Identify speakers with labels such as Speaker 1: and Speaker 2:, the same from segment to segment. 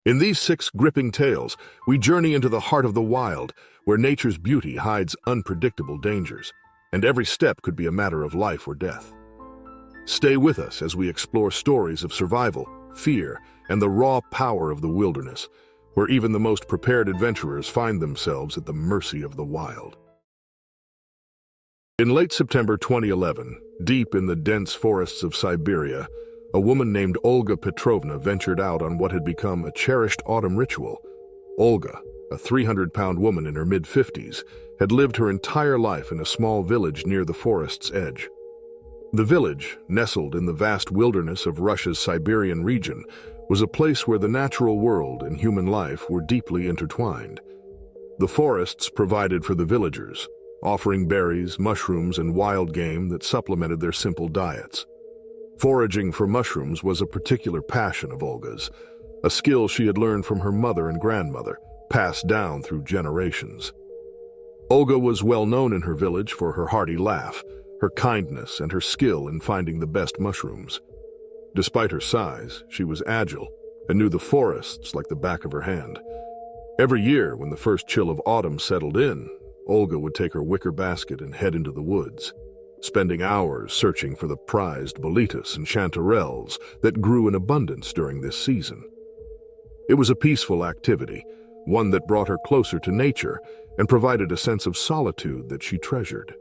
Speaker 1: In these 6 gripping tales, we journey into the heart of the wild, where nature's beauty hides unpredictable dangers, and every step could be a matter of life or death. Stay with us as we explore stories of survival, fear, and the raw power of the wilderness, where even the most prepared adventurers find themselves at the mercy of the wild. In late September 2011, deep in the dense forests of Siberia, a woman named Olga Petrovna ventured out on what had become a cherished autumn ritual. Olga, a 300-pound woman in her mid-50s, had lived her entire life in a small village near the forest's edge. The village, nestled in the vast wilderness of Russia's Siberian region, was a place where the natural world and human life were deeply intertwined. The forests provided for the villagers, offering berries, mushrooms, and wild game that supplemented their simple diets. Foraging for mushrooms was a particular passion of Olga's, a skill she had learned from her mother and grandmother, passed down through generations. Olga was well known in her village for her hearty laugh, her kindness, and her skill in finding the best mushrooms. Despite her size, she was agile and knew the forests like the back of her hand. Every year, when the first chill of autumn settled in, Olga would take her wicker basket and head into the woods, spending hours searching for the prized boletus and chanterelles that grew in abundance during this season. It was a peaceful activity, one that brought her closer to nature and provided a sense of solitude that she treasured.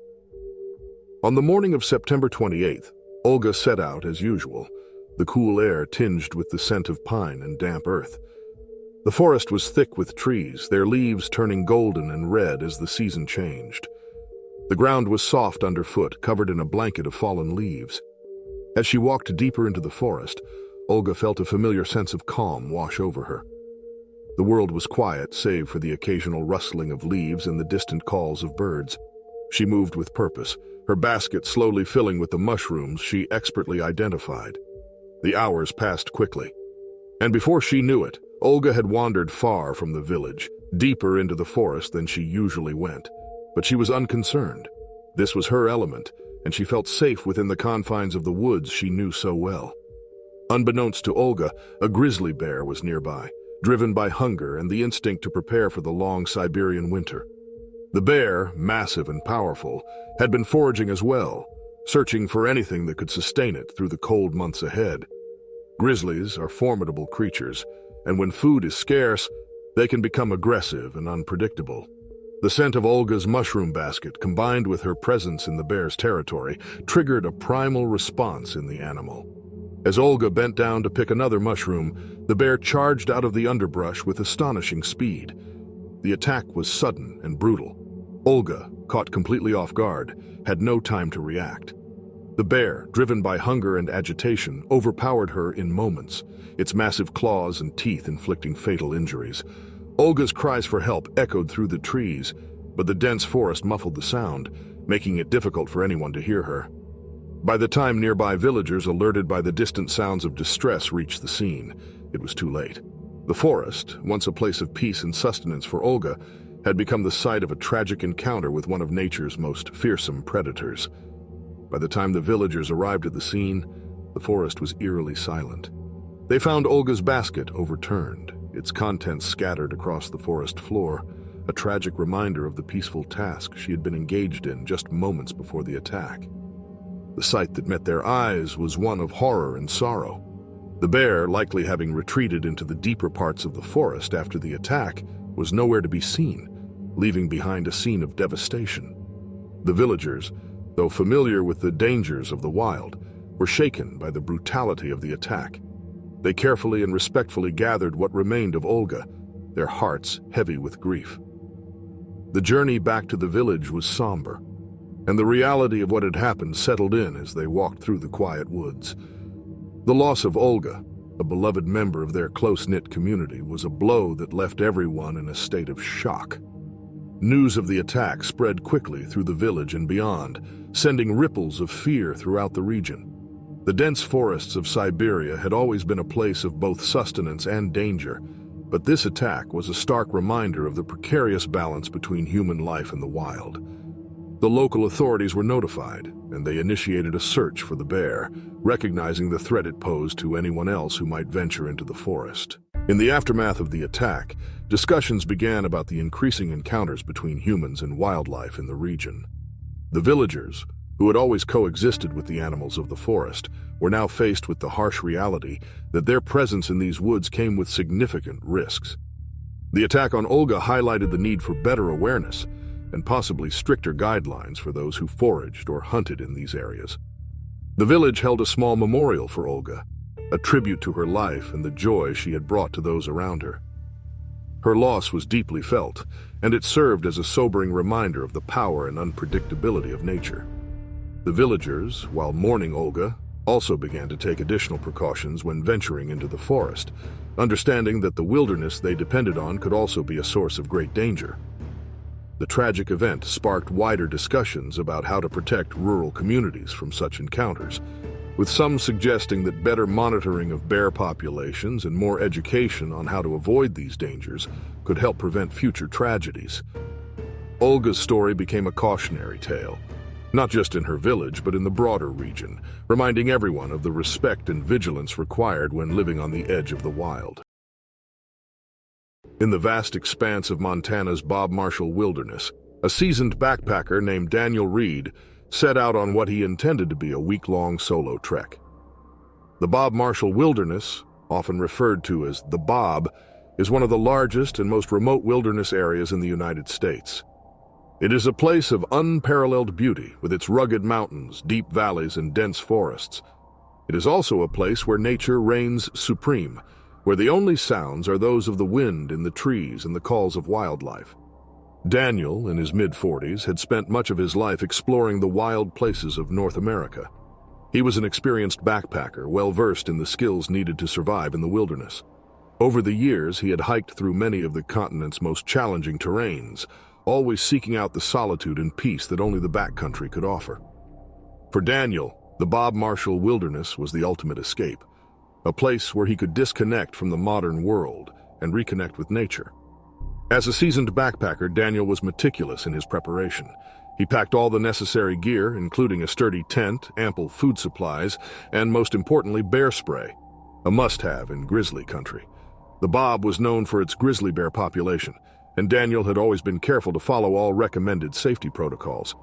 Speaker 1: On the morning of September 28th, Olga set out as usual, the cool air tinged with the scent of pine and damp earth. The forest was thick with trees, their leaves turning golden and red as the season changed. The ground was soft underfoot, covered in a blanket of fallen leaves. As she walked deeper into the forest, Olga felt a familiar sense of calm wash over her. The world was quiet, save for the occasional rustling of leaves and the distant calls of birds. She moved with purpose, her basket slowly filling with the mushrooms she expertly identified. The hours passed quickly, and before she knew it, Olga had wandered far from the village, deeper into the forest than she usually went. But she was unconcerned. This was her element, and she felt safe within the confines of the woods she knew so well. Unbeknownst to Olga, a grizzly bear was nearby, driven by hunger and the instinct to prepare for the long Siberian winter. The bear, massive and powerful, had been foraging as well, searching for anything that could sustain it through the cold months ahead. Grizzlies are formidable creatures, and when food is scarce, they can become aggressive and unpredictable. The scent of Olga's mushroom basket, combined with her presence in the bear's territory, triggered a primal response in the animal. As Olga bent down to pick another mushroom, the bear charged out of the underbrush with astonishing speed. The attack was sudden and brutal. Olga, caught completely off guard, had no time to react. The bear, driven by hunger and agitation, overpowered her in moments, its massive claws and teeth inflicting fatal injuries. Olga's cries for help echoed through the trees, but the dense forest muffled the sound, making it difficult for anyone to hear her. By the time nearby villagers, alerted by the distant sounds of distress, reached the scene, it was too late. The forest, once a place of peace and sustenance for Olga, had become the site of a tragic encounter with one of nature's most fearsome predators. By the time the villagers arrived at the scene, the forest was eerily silent. They found Olga's basket overturned, its contents scattered across the forest floor, a tragic reminder of the peaceful task she had been engaged in just moments before the attack. The sight that met their eyes was one of horror and sorrow. The bear, likely having retreated into the deeper parts of the forest after the attack, was nowhere to be seen, leaving behind a scene of devastation. The villagers, though familiar with the dangers of the wild, were shaken by the brutality of the attack. They carefully and respectfully gathered what remained of Olga, their hearts heavy with grief. The journey back to the village was somber, and the reality of what had happened settled in as they walked through the quiet woods. The loss of Olga, a beloved member of their close-knit community, was a blow that left everyone in a state of shock. News of the attack spread quickly through the village and beyond, sending ripples of fear throughout the region. The dense forests of Siberia had always been a place of both sustenance and danger, but this attack was a stark reminder of the precarious balance between human life and the wild. The local authorities were notified, and they initiated a search for the bear, recognizing the threat it posed to anyone else who might venture into the forest. In the aftermath of the attack, discussions began about the increasing encounters between humans and wildlife in the region. The villagers, who had always coexisted with the animals of the forest, were now faced with the harsh reality that their presence in these woods came with significant risks. The attack on Olga highlighted the need for better awareness and possibly stricter guidelines for those who foraged or hunted in these areas. The village held a small memorial for Olga, a tribute to her life and the joy she had brought to those around her. Her loss was deeply felt, and it served as a sobering reminder of the power and unpredictability of nature. The villagers, while mourning Olga, also began to take additional precautions when venturing into the forest, understanding that the wilderness they depended on could also be a source of great danger. The tragic event sparked wider discussions about how to protect rural communities from such encounters, with some suggesting that better monitoring of bear populations and more education on how to avoid these dangers could help prevent future tragedies. Olga's story became a cautionary tale, not just in her village but in the broader region, reminding everyone of the respect and vigilance required when living on the edge of the wild. In the vast expanse of Montana's Bob Marshall Wilderness, a seasoned backpacker named Daniel Reed set out on what he intended to be a week-long solo trek. The Bob Marshall Wilderness, often referred to as the Bob, is one of the largest and most remote wilderness areas in the United States. It is a place of unparalleled beauty with its rugged mountains, deep valleys, and dense forests. It is also a place where nature reigns supreme, where the only sounds are those of the wind in the trees and the calls of wildlife. Daniel, in his mid-40s, had spent much of his life exploring the wild places of North America. He was an experienced backpacker, well-versed in the skills needed to survive in the wilderness. Over the years, he had hiked through many of the continent's most challenging terrains, always seeking out the solitude and peace that only the backcountry could offer. For Daniel, the Bob Marshall Wilderness was the ultimate escape, a place where he could disconnect from the modern world and reconnect with nature. As a seasoned backpacker, Daniel was meticulous in his preparation. He packed all the necessary gear, including a sturdy tent, ample food supplies, and most importantly, bear spray, a must-have in grizzly country. The Bob was known for its grizzly bear population, and Daniel had always been careful to follow all recommended safety protocols.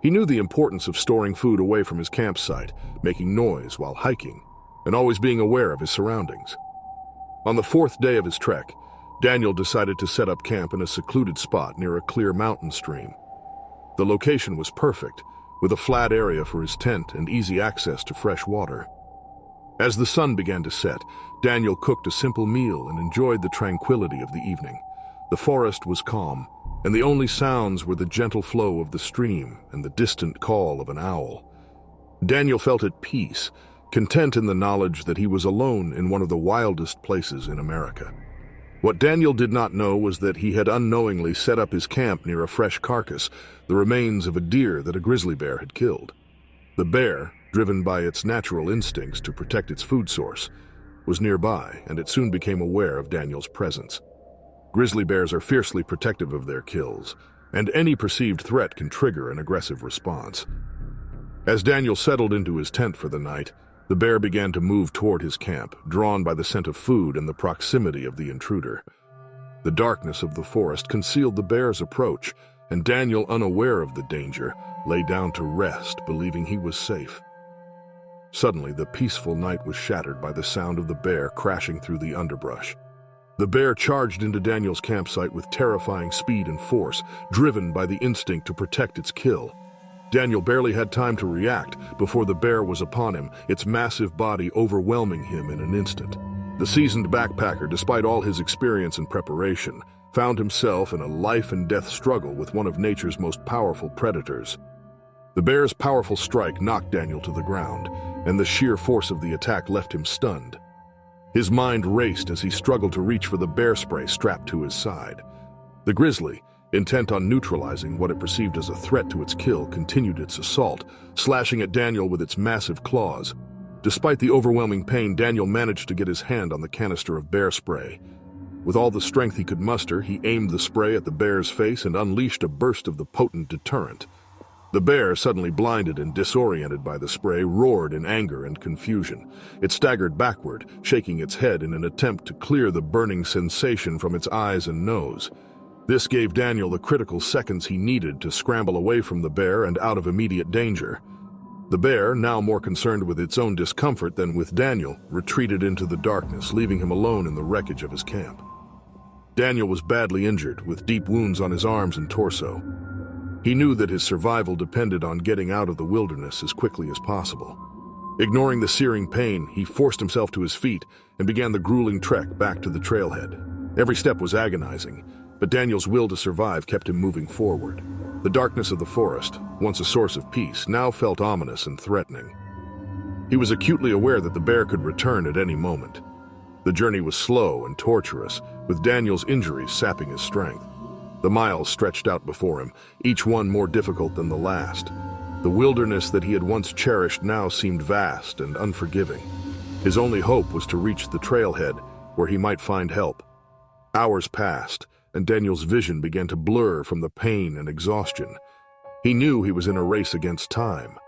Speaker 1: He knew the importance of storing food away from his campsite, making noise while hiking, and always being aware of his surroundings. On the fourth day of his trek, Daniel decided to set up camp in a secluded spot near a clear mountain stream. The location was perfect, with a flat area for his tent and easy access to fresh water. As the sun began to set, Daniel cooked a simple meal and enjoyed the tranquility of the evening. The forest was calm, and the only sounds were the gentle flow of the stream and the distant call of an owl. Daniel felt at peace, content in the knowledge that he was alone in one of the wildest places in America. What Daniel did not know was that he had unknowingly set up his camp near a fresh carcass, the remains of a deer that a grizzly bear had killed. The bear, driven by its natural instincts to protect its food source, was nearby, and it soon became aware of Daniel's presence. Grizzly bears are fiercely protective of their kills, and any perceived threat can trigger an aggressive response. As Daniel settled into his tent for the night, the bear began to move toward his camp, drawn by the scent of food and the proximity of the intruder. The darkness of the forest concealed the bear's approach, and Daniel, unaware of the danger, lay down to rest, believing he was safe. Suddenly, the peaceful night was shattered by the sound of the bear crashing through the underbrush. The bear charged into Daniel's campsite with terrifying speed and force, driven by the instinct to protect its kill. Daniel barely had time to react before the bear was upon him, its massive body overwhelming him in an instant. The seasoned backpacker, despite all his experience and preparation, found himself in a life-and-death struggle with one of nature's most powerful predators. The bear's powerful strike knocked Daniel to the ground, and the sheer force of the attack left him stunned. His mind raced as he struggled to reach for the bear spray strapped to his side. The grizzly, intent on neutralizing what it perceived as a threat to its kill, continued its assault, slashing at Daniel with its massive claws. Despite the overwhelming pain, Daniel managed to get his hand on the canister of bear spray. With all the strength he could muster, he aimed the spray at the bear's face and unleashed a burst of the potent deterrent. The bear, suddenly blinded and disoriented by the spray, roared in anger and confusion. It staggered backward, shaking its head in an attempt to clear the burning sensation from its eyes and nose. This gave Daniel the critical seconds he needed to scramble away from the bear and out of immediate danger. The bear, now more concerned with its own discomfort than with Daniel, retreated into the darkness, leaving him alone in the wreckage of his camp. Daniel was badly injured, with deep wounds on his arms and torso. He knew that his survival depended on getting out of the wilderness as quickly as possible. Ignoring the searing pain, he forced himself to his feet and began the grueling trek back to the trailhead. Every step was agonizing, but Daniel's will to survive kept him moving forward. The darkness of the forest, once a source of peace, now felt ominous and threatening. He was acutely aware that the bear could return at any moment. The journey was slow and torturous, with Daniel's injuries sapping his strength. The miles stretched out before him, each one more difficult than the last. The wilderness that he had once cherished now seemed vast and unforgiving. His only hope was to reach the trailhead, where he might find help. Hours passed, and Daniel's vision began to blur from the pain and exhaustion. He knew he was in a race against time.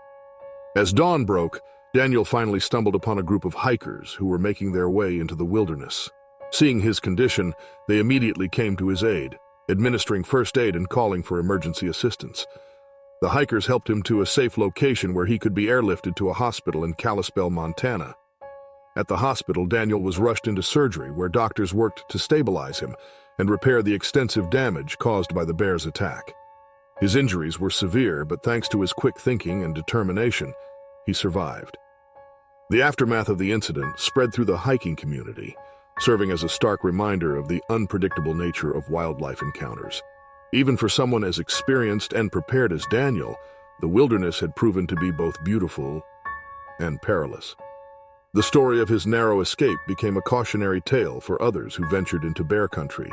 Speaker 1: As dawn broke, Daniel finally stumbled upon a group of hikers who were making their way into the wilderness. Seeing his condition, they immediately came to his aid, administering first aid and calling for emergency assistance. The hikers helped him to a safe location where he could be airlifted to a hospital in Kalispell, Montana. At the hospital, Daniel was rushed into surgery where doctors worked to stabilize him and repair the extensive damage caused by the bear's attack. His injuries were severe, but thanks to his quick thinking and determination, he survived. The aftermath of the incident spread through the hiking community, serving as a stark reminder of the unpredictable nature of wildlife encounters. Even for someone as experienced and prepared as Daniel, the wilderness had proven to be both beautiful and perilous. The story of his narrow escape became a cautionary tale for others who ventured into bear country,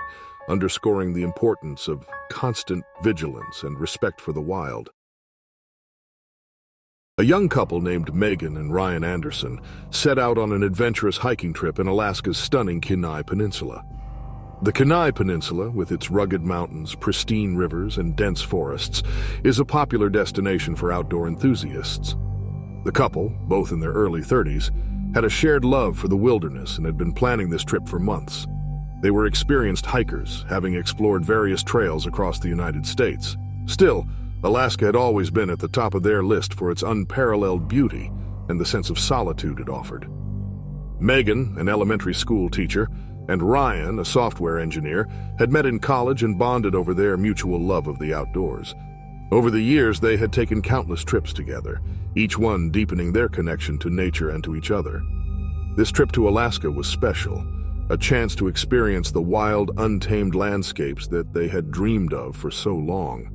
Speaker 1: underscoring the importance of constant vigilance and respect for the wild. A young couple named Megan and Ryan Anderson set out on an adventurous hiking trip in Alaska's stunning Kenai Peninsula. The Kenai Peninsula, with its rugged mountains, pristine rivers, and dense forests, is a popular destination for outdoor enthusiasts. The couple, both in their early 30s, had a shared love for the wilderness and had been planning this trip for months. They were experienced hikers, having explored various trails across the United States. Still, Alaska had always been at the top of their list for its unparalleled beauty and the sense of solitude it offered. Megan, an elementary school teacher, and Ryan, a software engineer, had met in college and bonded over their mutual love of the outdoors. Over the years, they had taken countless trips together, each one deepening their connection to nature and to each other. This trip to Alaska was special, a chance to experience the wild, untamed landscapes that they had dreamed of for so long.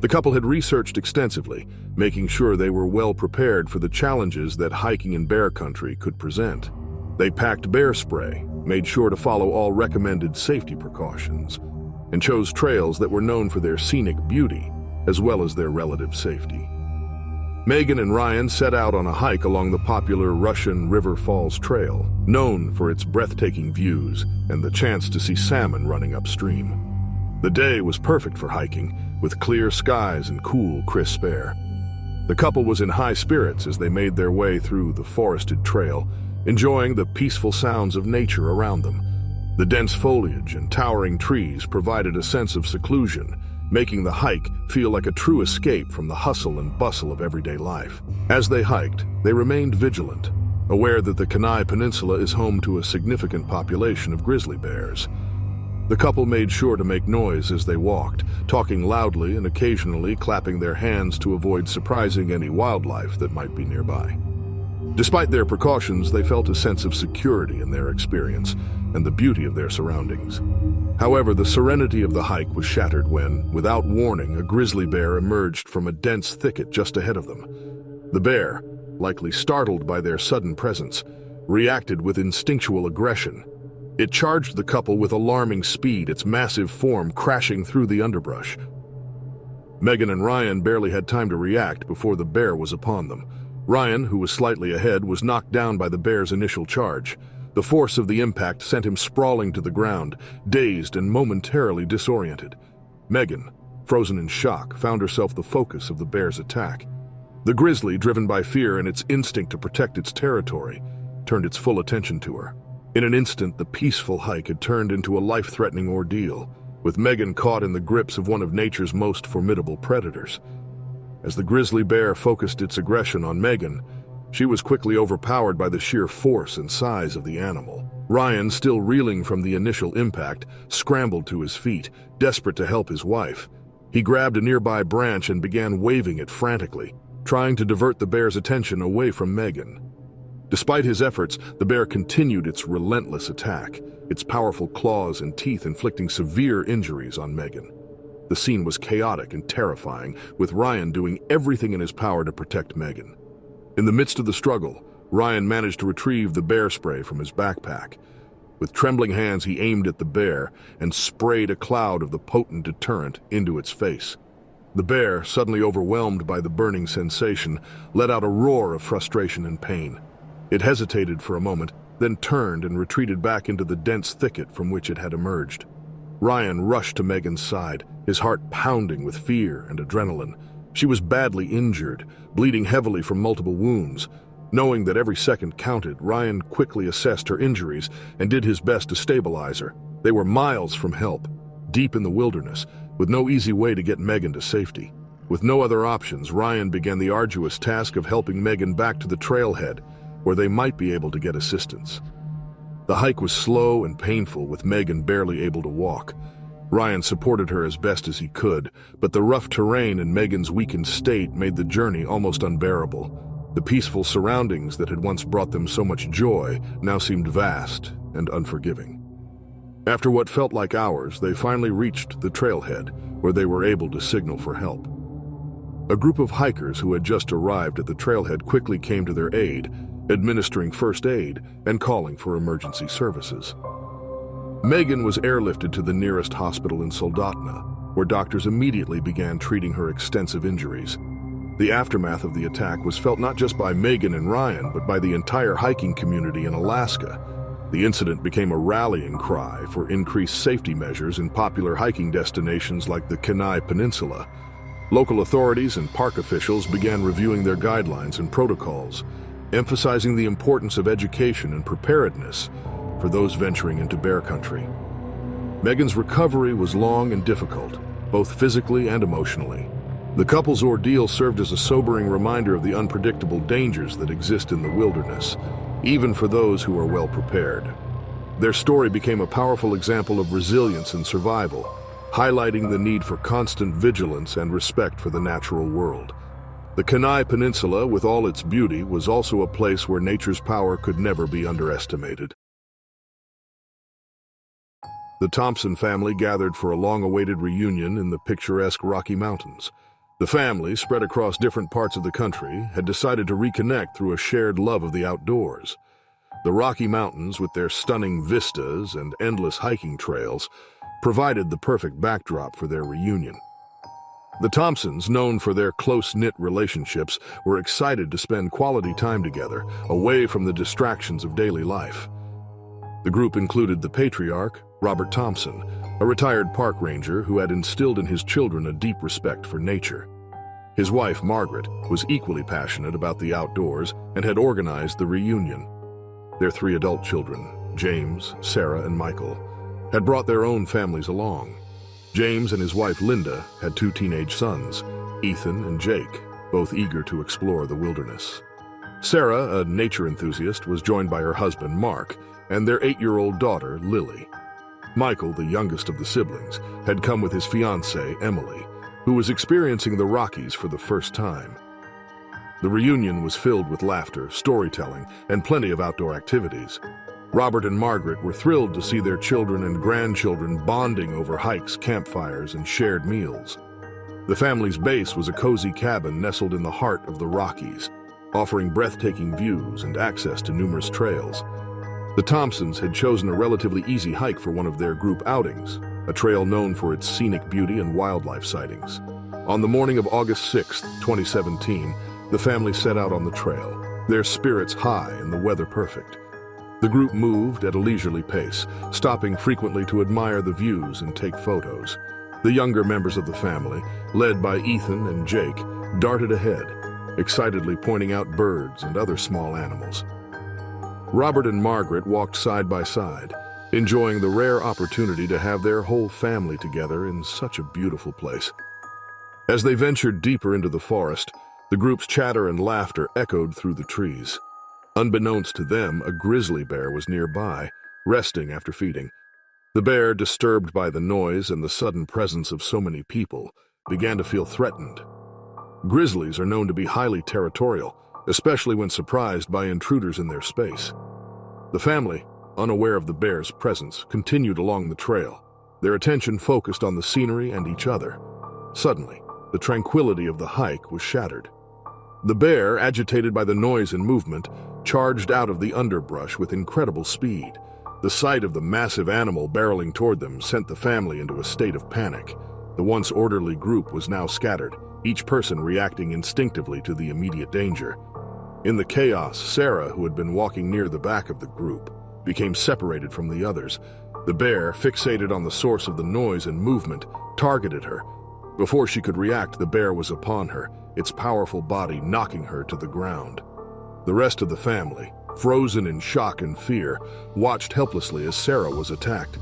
Speaker 1: The couple had researched extensively, making sure they were well prepared for the challenges that hiking in bear country could present. They packed bear spray, made sure to follow all recommended safety precautions, and chose trails that were known for their scenic beauty, as well as their relative safety. Megan and Ryan set out on a hike along the popular Russian River Falls Trail, known for its breathtaking views and the chance to see salmon running upstream. The day was perfect for hiking, with clear skies and cool, crisp air. The couple was in high spirits as they made their way through the forested trail, enjoying the peaceful sounds of nature around them. The dense foliage and towering trees provided a sense of seclusion, making the hike feel like a true escape from the hustle and bustle of everyday life. As they hiked, they remained vigilant, aware that the Kenai Peninsula is home to a significant population of grizzly bears. The couple made sure to make noise as they walked, talking loudly and occasionally clapping their hands to avoid surprising any wildlife that might be nearby. Despite their precautions, they felt a sense of security in their experience and the beauty of their surroundings. However, the serenity of the hike was shattered when, without warning, a grizzly bear emerged from a dense thicket just ahead of them. The bear, likely startled by their sudden presence, reacted with instinctual aggression. It charged the couple with alarming speed, its massive form crashing through the underbrush. Megan and Ryan barely had time to react before the bear was upon them. Ryan, who was slightly ahead, was knocked down by the bear's initial charge. The force of the impact sent him sprawling to the ground, dazed and momentarily disoriented. Megan, frozen in shock, found herself the focus of the bear's attack. The grizzly, driven by fear and its instinct to protect its territory, turned its full attention to her. In an instant, the peaceful hike had turned into a life-threatening ordeal, with Megan caught in the grips of one of nature's most formidable predators. As the grizzly bear focused its aggression on Megan, she was quickly overpowered by the sheer force and size of the animal. Ryan, still reeling from the initial impact, scrambled to his feet, desperate to help his wife. He grabbed a nearby branch and began waving it frantically, trying to divert the bear's attention away from Megan. Despite his efforts, the bear continued its relentless attack, its powerful claws and teeth inflicting severe injuries on Megan. The scene was chaotic and terrifying, with Ryan doing everything in his power to protect Megan. In the midst of the struggle, Ryan managed to retrieve the bear spray from his backpack. With trembling hands, he aimed at the bear and sprayed a cloud of the potent deterrent into its face. The bear, suddenly overwhelmed by the burning sensation, let out a roar of frustration and pain. It hesitated for a moment, then turned and retreated back into the dense thicket from which it had emerged. Ryan rushed to Megan's side, his heart pounding with fear and adrenaline. She was badly injured, bleeding heavily from multiple wounds. Knowing that every second counted, Ryan quickly assessed her injuries and did his best to stabilize her. They were miles from help, deep in the wilderness, with no easy way to get Megan to safety. With no other options, Ryan began the arduous task of helping Megan back to the trailhead, where they might be able to get assistance. The hike was slow and painful, with Megan barely able to walk. Ryan supported her as best as he could, but the rough terrain and Megan's weakened state made the journey almost unbearable. The peaceful surroundings that had once brought them so much joy now seemed vast and unforgiving. After what felt like hours, they finally reached the trailhead, where they were able to signal for help. A group of hikers who had just arrived at the trailhead quickly came to their aid, administering first aid and calling for emergency services. Megan was airlifted to the nearest hospital in Soldotna, where doctors immediately began treating her extensive injuries. The aftermath of the attack was felt not just by Megan and Ryan, but by the entire hiking community in Alaska. The incident became a rallying cry for increased safety measures in popular hiking destinations like the Kenai Peninsula. Local authorities and park officials began reviewing their guidelines and protocols, emphasizing the importance of education and preparedness for those venturing into bear country. Megan's recovery was long and difficult, both physically and emotionally. The couple's ordeal served as a sobering reminder of the unpredictable dangers that exist in the wilderness, even for those who are well prepared. Their story became a powerful example of resilience and survival, highlighting the need for constant vigilance and respect for the natural world. The Kenai Peninsula, with all its beauty, was also a place where nature's power could never be underestimated. The Thompson family gathered for a long-awaited reunion in the picturesque Rocky Mountains. The family, spread across different parts of the country, had decided to reconnect through a shared love of the outdoors. The Rocky Mountains, with their stunning vistas and endless hiking trails, provided the perfect backdrop for their reunion. The Thompsons, known for their close-knit relationships, were excited to spend quality time together, away from the distractions of daily life. The group included the patriarch, Robert Thompson, a retired park ranger who had instilled in his children a deep respect for nature. His wife, Margaret, was equally passionate about the outdoors and had organized the reunion. Their 3 adult children, James, Sarah, and Michael, had brought their own families along. James and his wife, Linda, had 2 teenage sons, Ethan and Jake, both eager to explore the wilderness. Sarah, a nature enthusiast, was joined by her husband, Mark, and their 8-year-old daughter, Lily. Michael, the youngest of the siblings, had come with his fiancée, Emily, who was experiencing the Rockies for the first time. The reunion was filled with laughter, storytelling, and plenty of outdoor activities. Robert and Margaret were thrilled to see their children and grandchildren bonding over hikes, campfires, and shared meals. The family's base was a cozy cabin nestled in the heart of the Rockies, offering breathtaking views and access to numerous trails. The Thompsons had chosen a relatively easy hike for one of their group outings, a trail known for its scenic beauty and wildlife sightings. On the morning of August 6, 2017, the family set out on the trail, their spirits high and the weather perfect. The group moved at a leisurely pace, stopping frequently to admire the views and take photos. The younger members of the family, led by Ethan and Jake, darted ahead, excitedly pointing out birds and other small animals. Robert and Margaret walked side by side, enjoying the rare opportunity to have their whole family together in such a beautiful place. As they ventured deeper into the forest, the group's chatter and laughter echoed through the trees. Unbeknownst to them, a grizzly bear was nearby, resting after feeding. The bear, disturbed by the noise and the sudden presence of so many people, began to feel threatened. Grizzlies are known to be highly territorial, especially when surprised by intruders in their space. The family, unaware of the bear's presence, continued along the trail, their attention focused on the scenery and each other. Suddenly, the tranquility of the hike was shattered. The bear, agitated by the noise and movement, charged out of the underbrush with incredible speed. The sight of the massive animal barreling toward them sent the family into a state of panic. The once orderly group was now scattered, each person reacting instinctively to the immediate danger. In the chaos, Sarah, who had been walking near the back of the group, became separated from the others. The bear, fixated on the source of the noise and movement, targeted her. Before she could react, the bear was upon her, its powerful body knocking her to the ground. The rest of the family, frozen in shock and fear, watched helplessly as Sarah was attacked.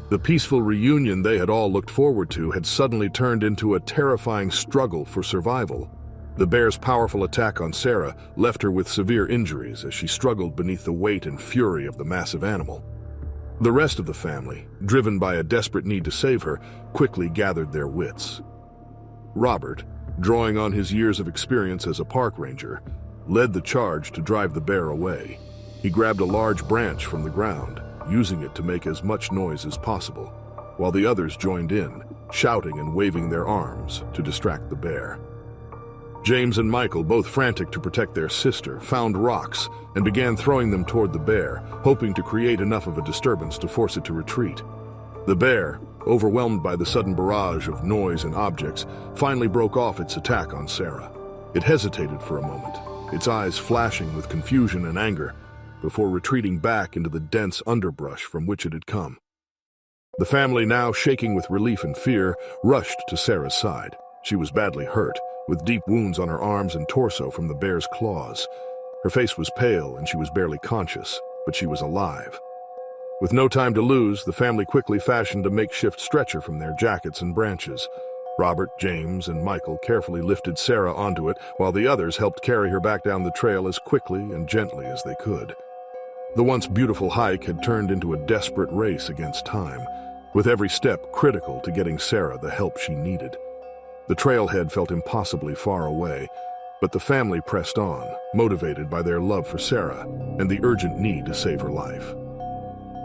Speaker 1: The peaceful reunion they had all looked forward to had suddenly turned into a terrifying struggle for survival. The bear's powerful attack on Sarah left her with severe injuries as she struggled beneath the weight and fury of the massive animal. The rest of the family, driven by a desperate need to save her, quickly gathered their wits. Robert, drawing on his years of experience as a park ranger, led the charge to drive the bear away. He grabbed a large branch from the ground, using it to make as much noise as possible, while the others joined in, shouting and waving their arms to distract the bear. James and Michael, both frantic to protect their sister, found rocks and began throwing them toward the bear, hoping to create enough of a disturbance to force it to retreat. The bear, overwhelmed by the sudden barrage of noise and objects, finally broke off its attack on Sarah. It hesitated for a moment, its eyes flashing with confusion and anger, before retreating back into the dense underbrush from which it had come. The family, now shaking with relief and fear, rushed to Sarah's side. She was badly hurt, with deep wounds on her arms and torso from the bear's claws. Her face was pale and she was barely conscious, but she was alive. With no time to lose, the family quickly fashioned a makeshift stretcher from their jackets and branches. Robert, James, and Michael carefully lifted Sarah onto it, while the others helped carry her back down the trail as quickly and gently as they could. The once beautiful hike had turned into a desperate race against time, with every step critical to getting Sarah the help she needed. The trailhead felt impossibly far away, but the family pressed on, motivated by their love for Sarah and the urgent need to save her life.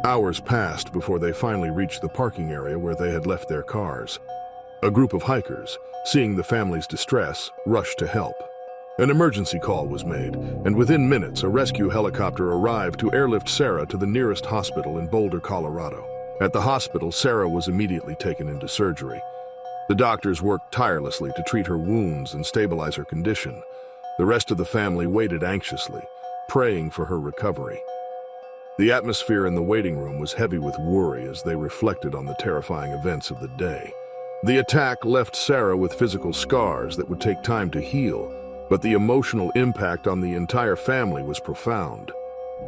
Speaker 1: Hours passed before they finally reached the parking area where they had left their cars. A group of hikers, seeing the family's distress, rushed to help. An emergency call was made, and within minutes a rescue helicopter arrived to airlift Sarah to the nearest hospital in Boulder, Colorado. At the hospital, Sarah was immediately taken into surgery. The doctors worked tirelessly to treat her wounds and stabilize her condition. The rest of the family waited anxiously, praying for her recovery. The atmosphere in the waiting room was heavy with worry as they reflected on the terrifying events of the day. The attack left Sarah with physical scars that would take time to heal, but the emotional impact on the entire family was profound.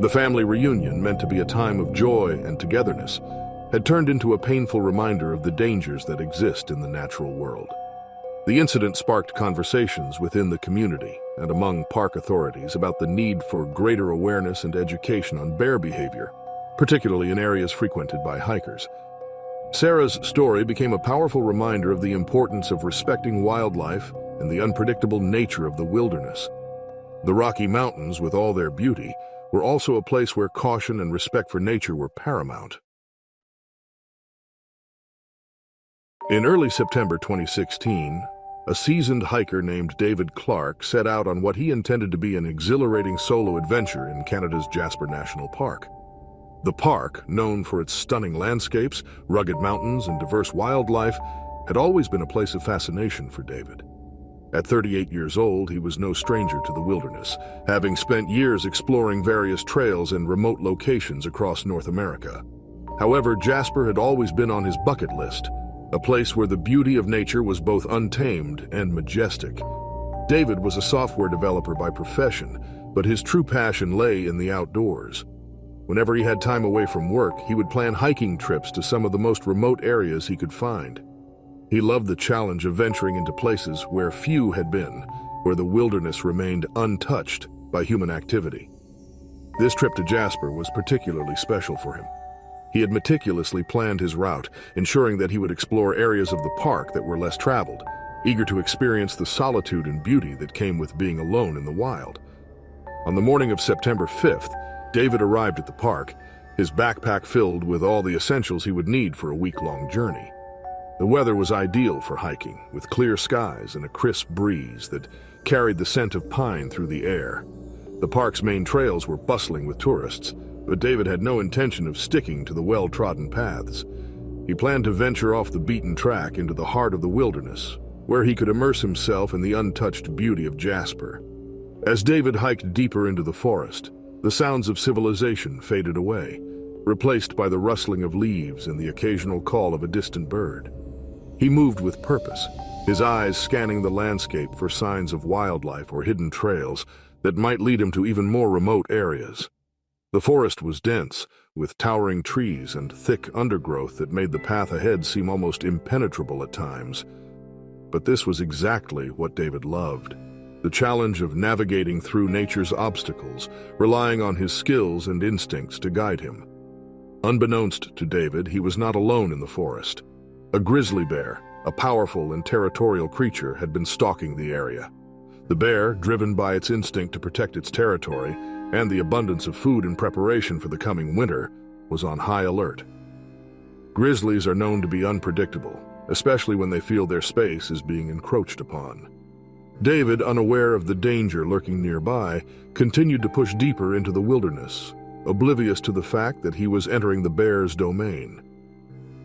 Speaker 1: The family reunion, meant to be a time of joy and togetherness, had turned into a painful reminder of the dangers that exist in the natural world. The incident sparked conversations within the community and among park authorities about the need for greater awareness and education on bear behavior, particularly in areas frequented by hikers. Sarah's story became a powerful reminder of the importance of respecting wildlife and the unpredictable nature of the wilderness. The Rocky Mountains, with all their beauty, were also a place where caution and respect for nature were paramount. In early September 2016, a seasoned hiker named David Clark set out on what he intended to be an exhilarating solo adventure in Canada's Jasper National Park. The park, known for its stunning landscapes, rugged mountains, and diverse wildlife, had always been a place of fascination for David. At 38 years old, he was no stranger to the wilderness, having spent years exploring various trails and remote locations across North America. However, Jasper had always been on his bucket list, a place where the beauty of nature was both untamed and majestic. David was a software developer by profession, but his true passion lay in the outdoors. Whenever he had time away from work, he would plan hiking trips to some of the most remote areas he could find. He loved the challenge of venturing into places where few had been, where the wilderness remained untouched by human activity. This trip to Jasper was particularly special for him. He had meticulously planned his route, ensuring that he would explore areas of the park that were less traveled, eager to experience the solitude and beauty that came with being alone in the wild. On the morning of September 5th, David arrived at the park, his backpack filled with all the essentials he would need for a week-long journey. The weather was ideal for hiking, with clear skies and a crisp breeze that carried the scent of pine through the air. The park's main trails were bustling with tourists, but David had no intention of sticking to the well-trodden paths. He planned to venture off the beaten track into the heart of the wilderness, where he could immerse himself in the untouched beauty of Jasper. As David hiked deeper into the forest, the sounds of civilization faded away, replaced by the rustling of leaves and the occasional call of a distant bird. He moved with purpose, his eyes scanning the landscape for signs of wildlife or hidden trails that might lead him to even more remote areas. The forest was dense, with towering trees and thick undergrowth that made the path ahead seem almost impenetrable at times. But this was exactly what David loved. The challenge of navigating through nature's obstacles, relying on his skills and instincts to guide him. Unbeknownst to David, he was not alone in the forest. A grizzly bear, a powerful and territorial creature, had been stalking the area. The bear, driven by its instinct to protect its territory and the abundance of food in preparation for the coming winter, was on high alert. Grizzlies are known to be unpredictable, especially when they feel their space is being encroached upon. David, unaware of the danger lurking nearby, continued to push deeper into the wilderness, oblivious to the fact that he was entering the bear's domain.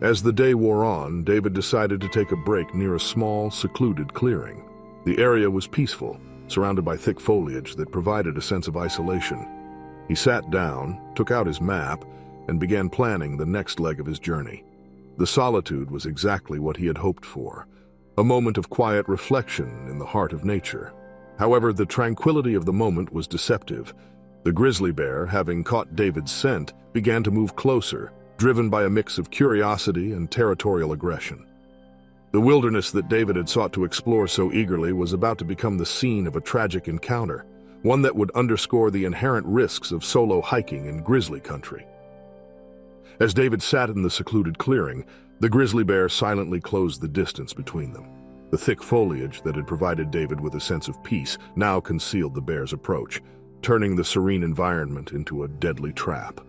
Speaker 1: As the day wore on, David decided to take a break near a small, secluded clearing. The area was peaceful, surrounded by thick foliage that provided a sense of isolation. He sat down, took out his map, and began planning the next leg of his journey. The solitude was exactly what he had hoped for, a moment of quiet reflection in the heart of nature. However, the tranquility of the moment was deceptive. The grizzly bear, having caught David's scent, began to move closer, driven by a mix of curiosity and territorial aggression. The wilderness that David had sought to explore so eagerly was about to become the scene of a tragic encounter, one that would underscore the inherent risks of solo hiking in grizzly country. As David sat in the secluded clearing, the grizzly bear silently closed the distance between them. The thick foliage that had provided David with a sense of peace now concealed the bear's approach, turning the serene environment into a deadly trap.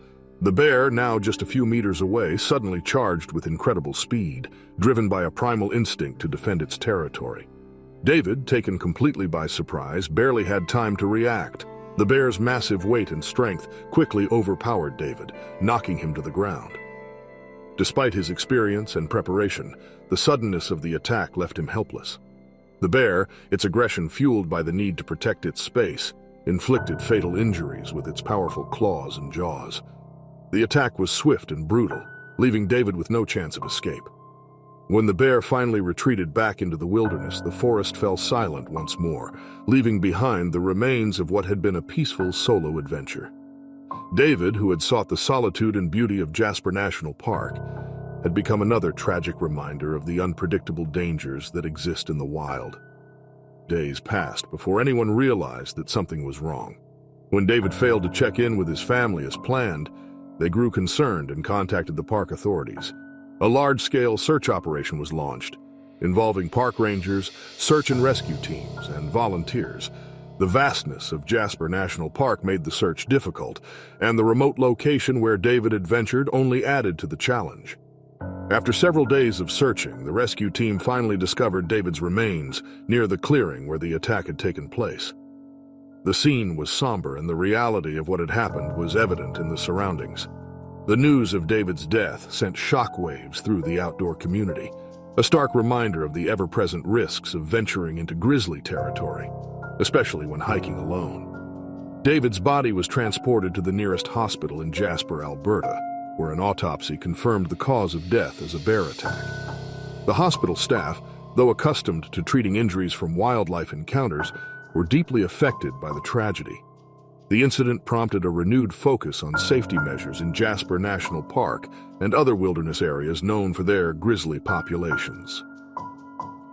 Speaker 1: The bear, now just a few meters away, suddenly charged with incredible speed, driven by a primal instinct to defend its territory. David, taken completely by surprise, barely had time to react. The bear's massive weight and strength quickly overpowered David, knocking him to the ground. Despite his experience and preparation, the suddenness of the attack left him helpless. The bear, its aggression fueled by the need to protect its space, inflicted fatal injuries with its powerful claws and jaws. The attack was swift and brutal, leaving David with no chance of escape. When the bear finally retreated back into the wilderness, the forest fell silent once more, leaving behind the remains of what had been a peaceful solo adventure. David, who had sought the solitude and beauty of Jasper National Park, had become another tragic reminder of the unpredictable dangers that exist in the wild. Days passed before anyone realized that something was wrong. When David failed to check in with his family as planned, they grew concerned and contacted the park authorities. A large-scale search operation was launched, involving park rangers, search and rescue teams, and volunteers. The vastness of Jasper National Park made the search difficult, and the remote location where David had ventured only added to the challenge. After several days of searching, the rescue team finally discovered David's remains near the clearing where the attack had taken place. The scene was somber, and the reality of what had happened was evident in the surroundings. The news of David's death sent shockwaves through the outdoor community, a stark reminder of the ever-present risks of venturing into grizzly territory, especially when hiking alone. David's body was transported to the nearest hospital in Jasper, Alberta, where an autopsy confirmed the cause of death as a bear attack. The hospital staff, though accustomed to treating injuries from wildlife encounters, were deeply affected by the tragedy. The incident prompted a renewed focus on safety measures in Jasper National Park and other wilderness areas known for their grizzly populations.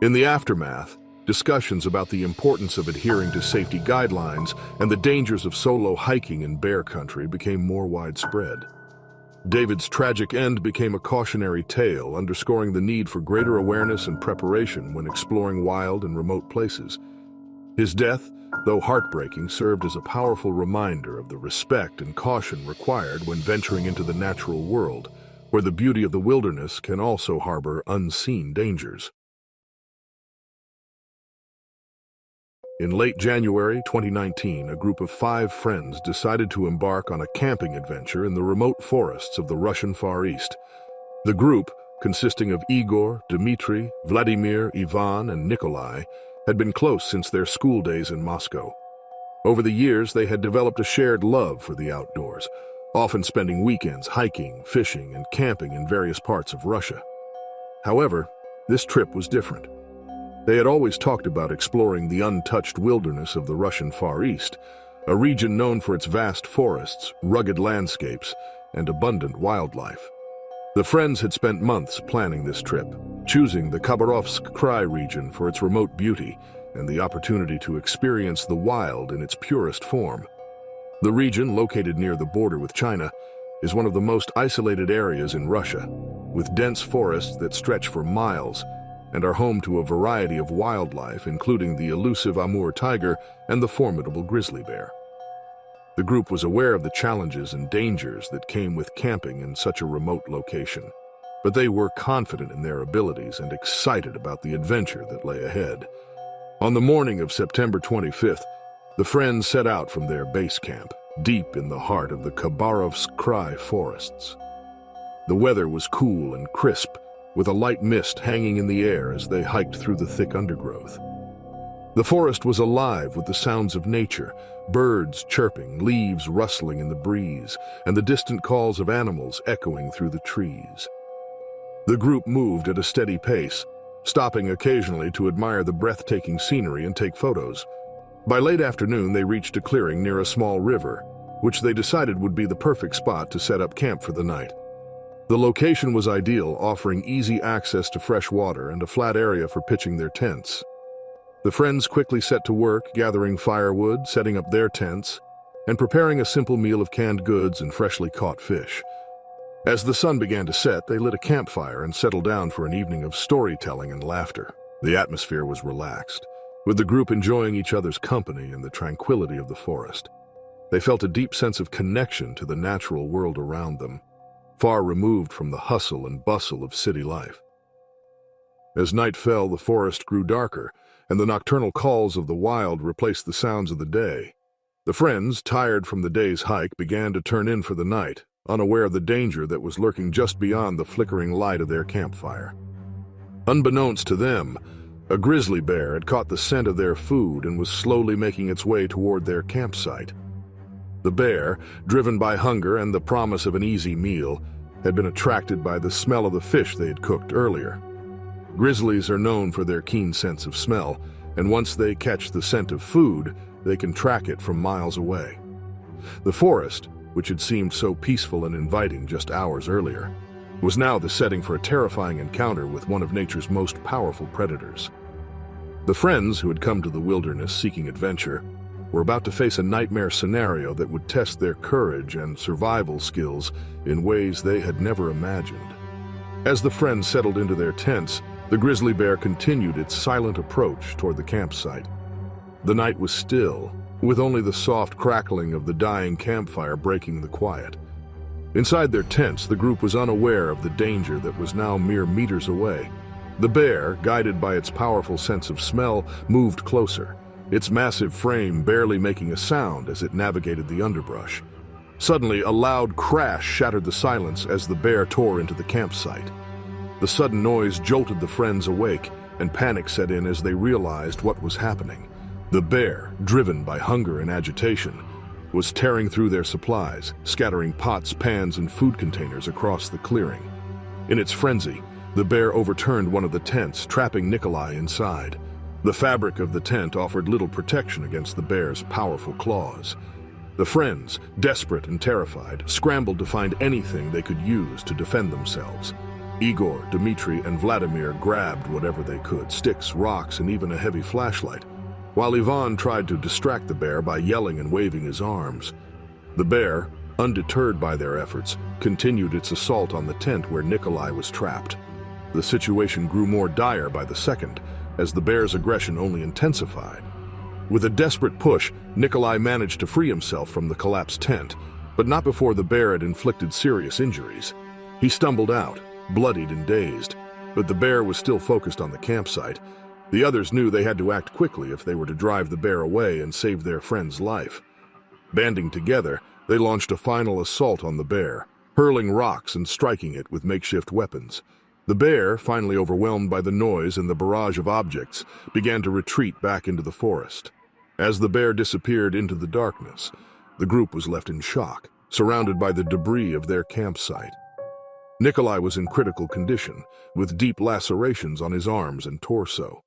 Speaker 1: In the aftermath, discussions about the importance of adhering to safety guidelines and the dangers of solo hiking in bear country became more widespread. David's tragic end became a cautionary tale, underscoring the need for greater awareness and preparation when exploring wild and remote places. His death, though heartbreaking, served as a powerful reminder of the respect and caution required when venturing into the natural world, where the beauty of the wilderness can also harbor unseen dangers. In late January 2019, a group of 5 friends decided to embark on a camping adventure in the remote forests of the Russian Far East. The group, consisting of Igor, Dmitry, Vladimir, Ivan, and Nikolai, had been close since their school days in Moscow. Over the years, they had developed a shared love for the outdoors, often spending weekends hiking, fishing, and camping in various parts of Russia. However, this trip was different. They had always talked about exploring the untouched wilderness of the Russian Far East, a region known for its vast forests, rugged landscapes, and abundant wildlife. The friends had spent months planning this trip, choosing the Khabarovsk Krai region for its remote beauty and the opportunity to experience the wild in its purest form. The region, located near the border with China, is one of the most isolated areas in Russia, with dense forests that stretch for miles and are home to a variety of wildlife, including the elusive Amur tiger and the formidable grizzly bear. The group was aware of the challenges and dangers that came with camping in such a remote location, but they were confident in their abilities and excited about the adventure that lay ahead. On the morning of September 25th, the friends set out from their base camp, deep in the heart of the Khabarovsk Krai forests. The weather was cool and crisp, with a light mist hanging in the air as they hiked through the thick undergrowth. The forest was alive with the sounds of nature, birds chirping, leaves rustling in the breeze, and the distant calls of animals echoing through the trees. The group moved at a steady pace, stopping occasionally to admire the breathtaking scenery and take photos. By late afternoon, they reached a clearing near a small river, which they decided would be the perfect spot to set up camp for the night. The location was ideal, offering easy access to fresh water and a flat area for pitching their tents. The friends quickly set to work, gathering firewood, setting up their tents, and preparing a simple meal of canned goods and freshly caught fish. As the sun began to set, they lit a campfire and settled down for an evening of storytelling and laughter. The atmosphere was relaxed, with the group enjoying each other's company and the tranquility of the forest. They felt a deep sense of connection to the natural world around them, far removed from the hustle and bustle of city life. As night fell, the forest grew darker, and the nocturnal calls of the wild replaced the sounds of the day. The friends, tired from the day's hike, began to turn in for the night, unaware of the danger that was lurking just beyond the flickering light of their campfire. Unbeknownst to them, a grizzly bear had caught the scent of their food and was slowly making its way toward their campsite. The bear, driven by hunger and the promise of an easy meal, had been attracted by the smell of the fish they had cooked earlier. Grizzlies are known for their keen sense of smell, and once they catch the scent of food, they can track it from miles away. The forest, which had seemed so peaceful and inviting just hours earlier, was now the setting for a terrifying encounter with one of nature's most powerful predators. The friends who had come to the wilderness seeking adventure were about to face a nightmare scenario that would test their courage and survival skills in ways they had never imagined. As the friends settled into their tents, the grizzly bear continued its silent approach toward the campsite. The night was still, with only the soft crackling of the dying campfire breaking the quiet. Inside their tents, the group was unaware of the danger that was now mere meters away. The bear, guided by its powerful sense of smell, moved closer, its massive frame barely making a sound as it navigated the underbrush. Suddenly, a loud crash shattered the silence as the bear tore into the campsite. The sudden noise jolted the friends awake, and panic set in as they realized what was happening. The bear, driven by hunger and agitation, was tearing through their supplies, scattering pots, pans, and food containers across the clearing. In its frenzy, the bear overturned one of the tents, trapping Nikolai inside. The fabric of the tent offered little protection against the bear's powerful claws. The friends, desperate and terrified, scrambled to find anything they could use to defend themselves. Igor, Dmitri, and Vladimir grabbed whatever they could, sticks, rocks, and even a heavy flashlight, while Ivan tried to distract the bear by yelling and waving his arms. The bear, undeterred by their efforts, continued its assault on the tent where Nikolai was trapped. The situation grew more dire by the second, as the bear's aggression only intensified. With a desperate push, Nikolai managed to free himself from the collapsed tent, but not before the bear had inflicted serious injuries. He stumbled out, bloodied and dazed, but the bear was still focused on the campsite. The others knew they had to act quickly if they were to drive the bear away and save their friend's life. Banding together, they launched a final assault on the bear, hurling rocks and striking it with makeshift weapons. The bear, finally overwhelmed by the noise and the barrage of objects, began to retreat back into the forest. As the bear disappeared into the darkness, the group was left in shock, surrounded by the debris of their campsite. Nikolai was in critical condition, with deep lacerations on his arms and torso.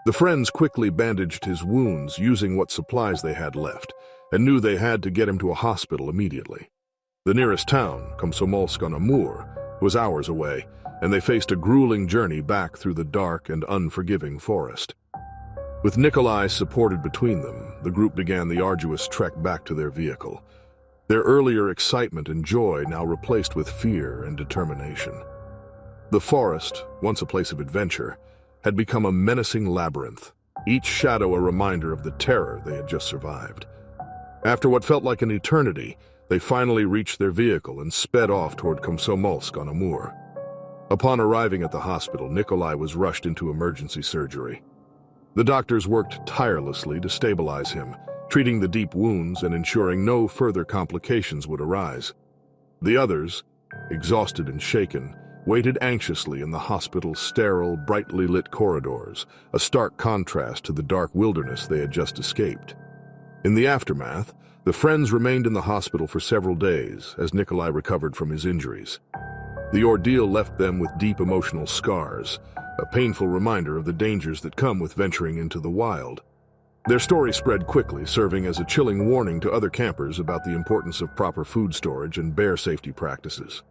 Speaker 1: The friends quickly bandaged his wounds using what supplies they had left, and knew they had to get him to a hospital immediately. The nearest town, Komsomolsk-on-Amur, was hours away, and they faced a grueling journey back through the dark and unforgiving forest. With Nikolai supported between them, the group began the arduous trek back to their vehicle. Their earlier excitement and joy now replaced with fear and determination. The forest, once a place of adventure, had become a menacing labyrinth, each shadow a reminder of the terror they had just survived. After what felt like an eternity, they finally reached their vehicle and sped off toward Komsomolsk-on-Amur. Upon arriving at the hospital, Nikolai was rushed into emergency surgery. The doctors worked tirelessly to stabilize him, treating the deep wounds and ensuring no further complications would arise. The others, exhausted and shaken, waited anxiously in the hospital's sterile, brightly lit corridors, a stark contrast to the dark wilderness they had just escaped. In the aftermath, the friends remained in the hospital for several days as Nikolai recovered from his injuries. The ordeal left them with deep emotional scars, a painful reminder of the dangers that come with venturing into the wild. Their story spread quickly, serving as a chilling warning to other campers about the importance of proper food storage and bear safety practices.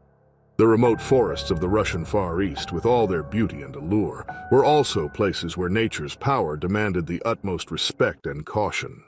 Speaker 1: The remote forests of the Russian Far East, with all their beauty and allure, were also places where nature's power demanded the utmost respect and caution.